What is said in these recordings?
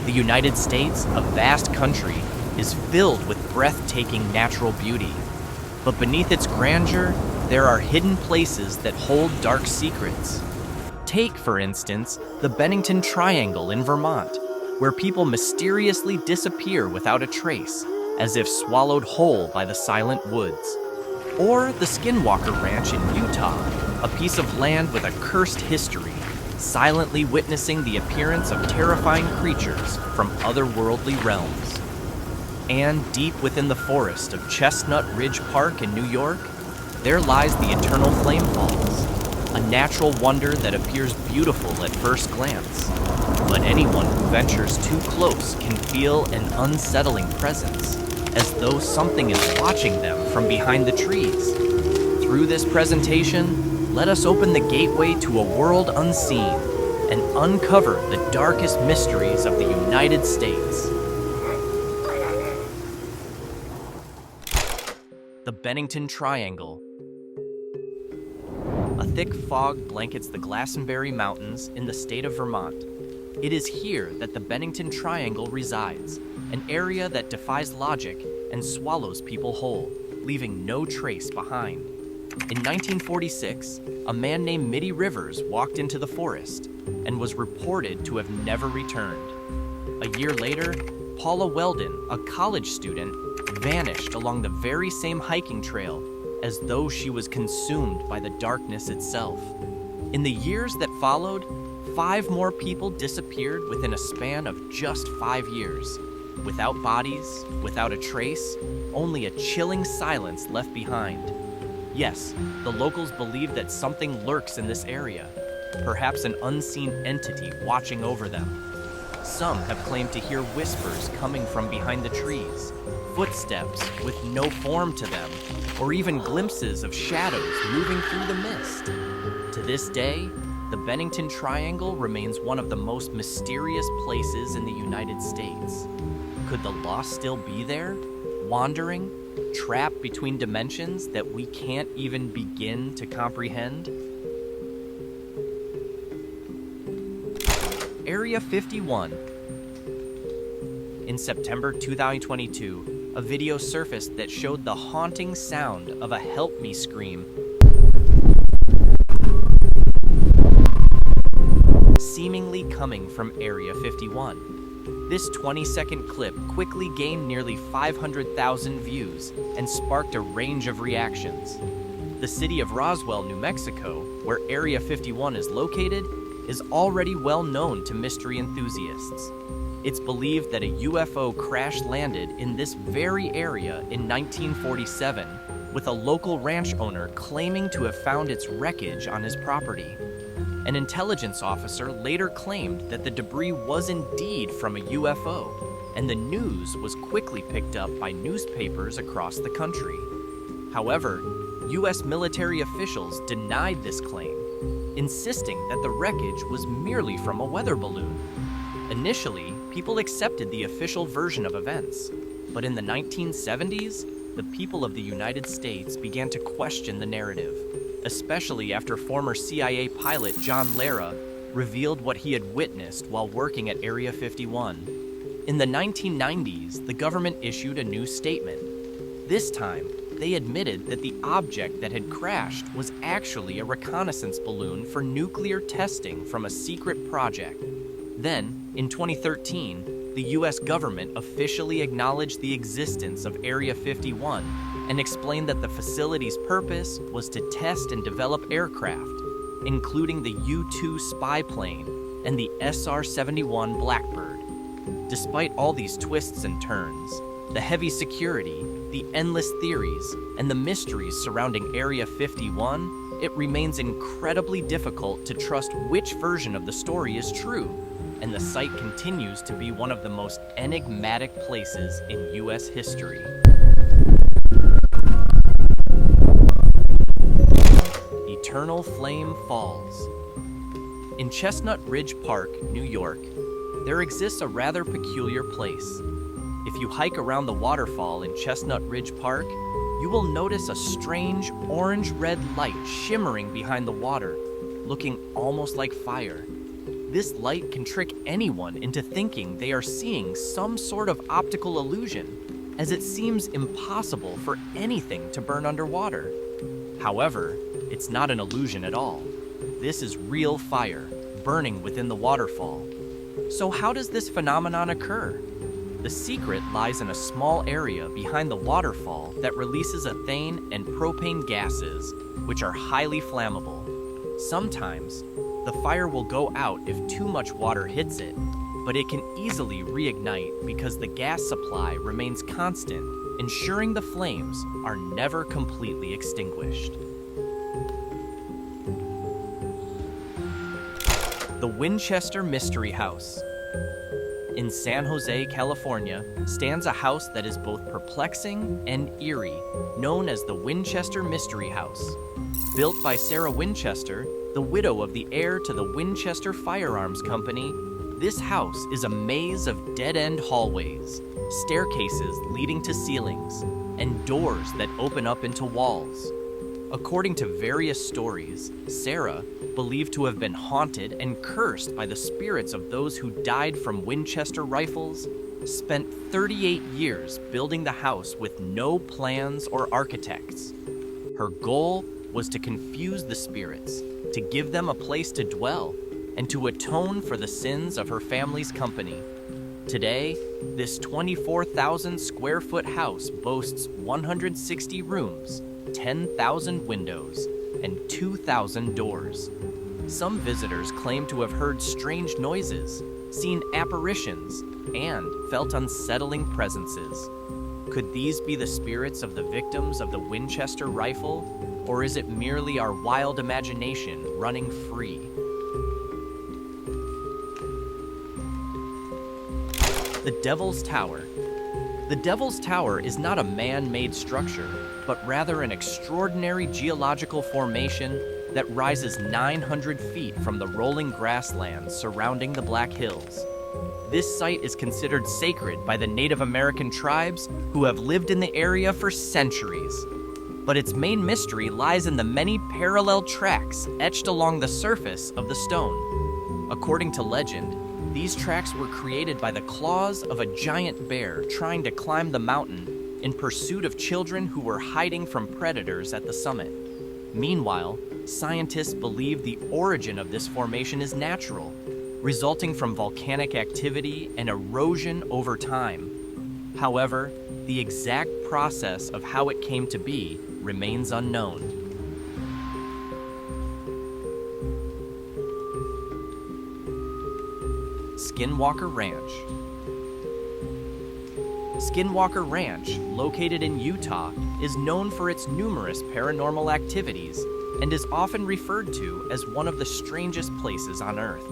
The United States, a vast country, is filled with breathtaking natural beauty. But beneath its grandeur, there are hidden places that hold dark secrets. Take, for instance, the Bennington Triangle in Vermont, where people mysteriously disappear without a trace, as if swallowed whole by the silent woods. Or the Skinwalker Ranch in Utah, a piece of land with a cursed history, silently witnessing the appearance of terrifying creatures from otherworldly realms. And deep within the forest of Chestnut Ridge Park in New York, there lies the Eternal Flame Falls, a natural wonder that appears beautiful at first glance. But anyone who ventures too close can feel an unsettling presence, as though something is watching them from behind the trees. Through this presentation, let us open the gateway to a world unseen and uncover the darkest mysteries of the United States. The Bennington Triangle. A thick fog blankets the Glastonbury Mountains in the state of Vermont. It is here that the Bennington Triangle resides, an area that defies logic and swallows people whole, leaving no trace behind. In 1946, a man named Mitty Rivers walked into the forest and was reported to have never returned. A year later, Paula Weldon, a college student, vanished along the very same hiking trail as though she was consumed by the darkness itself. In the years that followed, 5 more people disappeared within a span of just 5 years. Without bodies, without a trace, only a chilling silence left behind. Yes, the locals believe that something lurks in this area, perhaps an unseen entity watching over them. Some have claimed to hear whispers coming from behind the trees, footsteps with no form to them, or even glimpses of shadows moving through the mist. To this day, the Bennington Triangle remains one of the most mysterious places in the United States. Could the lost still be there, wandering, trapped between dimensions that we can't even begin to comprehend? Area 51. In September 2022, a video surfaced that showed the haunting sound of a "help me" scream seemingly coming from Area 51. This 20-second clip quickly gained nearly 500,000 views and sparked a range of reactions. The city of Roswell, New Mexico, where Area 51 is located, is already well known to mystery enthusiasts. It's believed that a UFO crash-landed in this very area in 1947, with a local ranch owner claiming to have found its wreckage on his property. An intelligence officer later claimed that the debris was indeed from a UFO, and the news was quickly picked up by newspapers across the country. However, U.S. military officials denied this claim, insisting that the wreckage was merely from a weather balloon. Initially, people accepted the official version of events, but in the 1970s, the people of the United States began to question the narrative, especially after former CIA pilot John Lara revealed what he had witnessed while working at Area 51. In the 1990s, the government issued a new statement. This time, they admitted that the object that had crashed was actually a reconnaissance balloon for nuclear testing from a secret project. Then, in 2013, the US government officially acknowledged the existence of Area 51 and explained that the facility's purpose was to test and develop aircraft, including the U-2 spy plane and the SR-71 Blackbird. Despite all these twists and turns, the heavy security, the endless theories, and the mysteries surrounding Area 51, it remains incredibly difficult to trust which version of the story is true, and the site continues to be one of the most enigmatic places in US history. Eternal Flame Falls. In Chestnut Ridge Park, New York, there exists a rather peculiar place. If you hike around the waterfall in Chestnut Ridge Park, you will notice a strange orange-red light shimmering behind the water, looking almost like fire. This light can trick anyone into thinking they are seeing some sort of optical illusion, as it seems impossible for anything to burn underwater. However, it's not an illusion at all. This is real fire, burning within the waterfall. So how does this phenomenon occur? The secret lies in a small area behind the waterfall that releases ethane and propane gases, which are highly flammable. Sometimes, the fire will go out if too much water hits it, but it can easily reignite because the gas supply remains constant, ensuring the flames are never completely extinguished. The Winchester Mystery House. In San Jose, California, stands a house that is both perplexing and eerie, known as the Winchester Mystery House. Built by Sarah Winchester, the widow of the heir to the Winchester Firearms Company, this house is a maze of dead-end hallways, staircases leading to ceilings, and doors that open up into walls. According to various stories, Sarah, believed to have been haunted and cursed by the spirits of those who died from Winchester rifles, spent 38 years building the house with no plans or architects. Her goal was to confuse the spirits, to give them a place to dwell, and to atone for the sins of her family's company. Today, this 24,000 square foot house boasts 160 rooms, 10,000 windows, and 2,000 doors. Some visitors claim to have heard strange noises, seen apparitions, and felt unsettling presences. Could these be the spirits of the victims of the Winchester rifle, or is it merely our wild imagination running free? The Devil's Tower. The Devil's Tower is not a man-made structure, but rather an extraordinary geological formation that rises 900 feet from the rolling grasslands surrounding the Black Hills. This site is considered sacred by the Native American tribes who have lived in the area for centuries. But its main mystery lies in the many parallel tracks etched along the surface of the stone. According to legend, these tracks were created by the claws of a giant bear trying to climb the mountain in pursuit of children who were hiding from predators at the summit. Meanwhile, scientists believe the origin of this formation is natural, resulting from volcanic activity and erosion over time. However, the exact process of how it came to be remains unknown. Skinwalker Ranch. Skinwalker Ranch, located in Utah, is known for its numerous paranormal activities and is often referred to as one of the strangest places on Earth.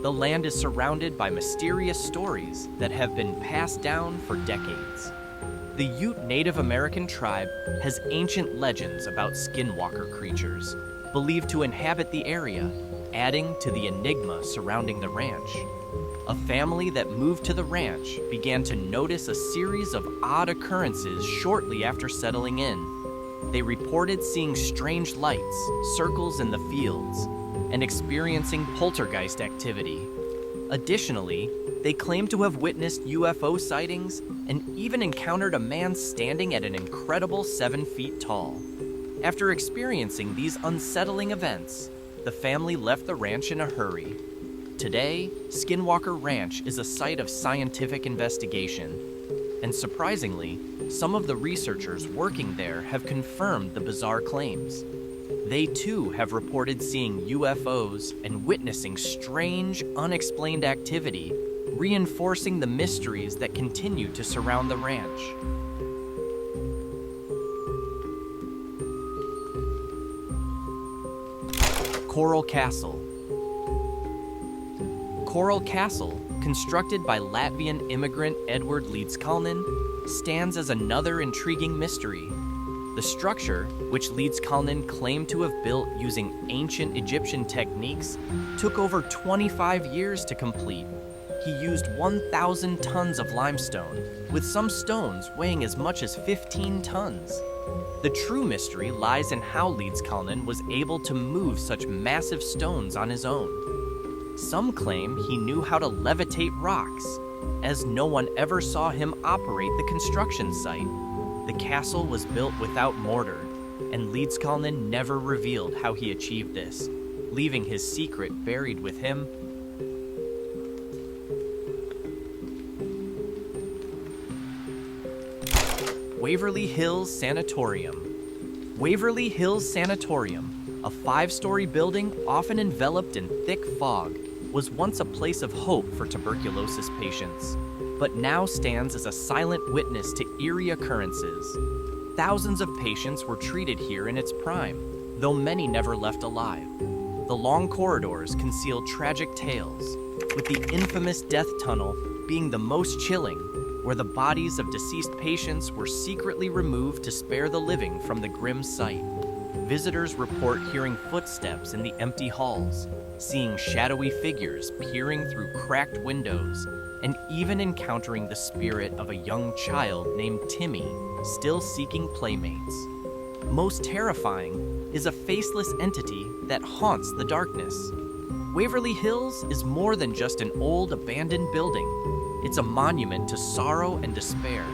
The land is surrounded by mysterious stories that have been passed down for decades. The Ute Native American tribe has ancient legends about skinwalker creatures, believed to inhabit the area, adding to the enigma surrounding the ranch. A family that moved to the ranch began to notice a series of odd occurrences shortly after settling in. They reported seeing strange lights, circles in the fields, and experiencing poltergeist activity. Additionally, they claimed to have witnessed UFO sightings and even encountered a man standing at an incredible 7 feet tall. After experiencing these unsettling events, the family left the ranch in a hurry. Today, Skinwalker Ranch is a site of scientific investigation, and surprisingly, some of the researchers working there have confirmed the bizarre claims. They too have reported seeing UFOs and witnessing strange, unexplained activity, reinforcing the mysteries that continue to surround the ranch. Coral Castle. Coral Castle, constructed by Latvian immigrant Edward Līdzkalnis, stands as another intriguing mystery. The structure, which Līdzkalnis claimed to have built using ancient Egyptian techniques, took over 25 years to complete. He used 1,000 tons of limestone, with some stones weighing as much as 15 tons. The true mystery lies in how Līdzkalnis was able to move such massive stones on his own. Some claim he knew how to levitate rocks, as no one ever saw him operate the construction site. The castle was built without mortar, and Leedskalnin never revealed how he achieved this, leaving his secret buried with him. Waverly Hills Sanatorium. Waverly Hills Sanatorium, a 5-story building often enveloped in thick fog, was once a place of hope for tuberculosis patients, but now stands as a silent witness to eerie occurrences. Thousands of patients were treated here in its prime, though many never left alive. The long corridors conceal tragic tales, with the infamous death tunnel being the most chilling, where the bodies of deceased patients were secretly removed to spare the living from the grim sight. Visitors report hearing footsteps in the empty halls, seeing shadowy figures peering through cracked windows, and even encountering the spirit of a young child named Timmy, still seeking playmates. Most terrifying is a faceless entity that haunts the darkness. Waverly Hills is more than just an old abandoned building. It's a monument to sorrow and despair,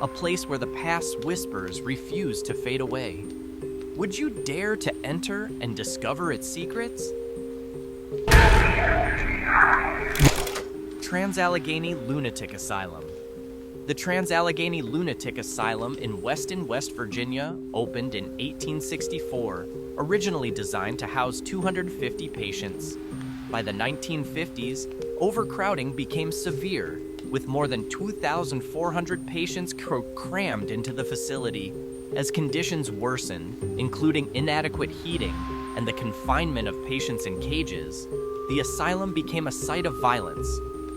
a place where the past's whispers refuse to fade away. Would you dare to enter and discover its secrets? Trans-Allegheny Lunatic Asylum. The Trans-Allegheny Lunatic Asylum in Weston, West Virginia, opened in 1864, originally designed to house 250 patients. By the 1950s, overcrowding became severe, with more than 2,400 patients crammed into the facility. As conditions worsened, including inadequate heating and the confinement of patients in cages, the asylum became a site of violence,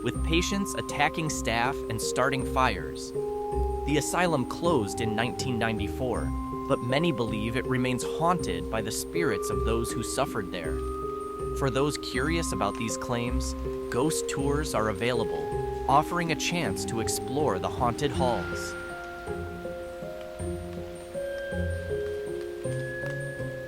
with patients attacking staff and starting fires. The asylum closed in 1994, but many believe it remains haunted by the spirits of those who suffered there. For those curious about these claims, ghost tours are available, offering a chance to explore the haunted halls.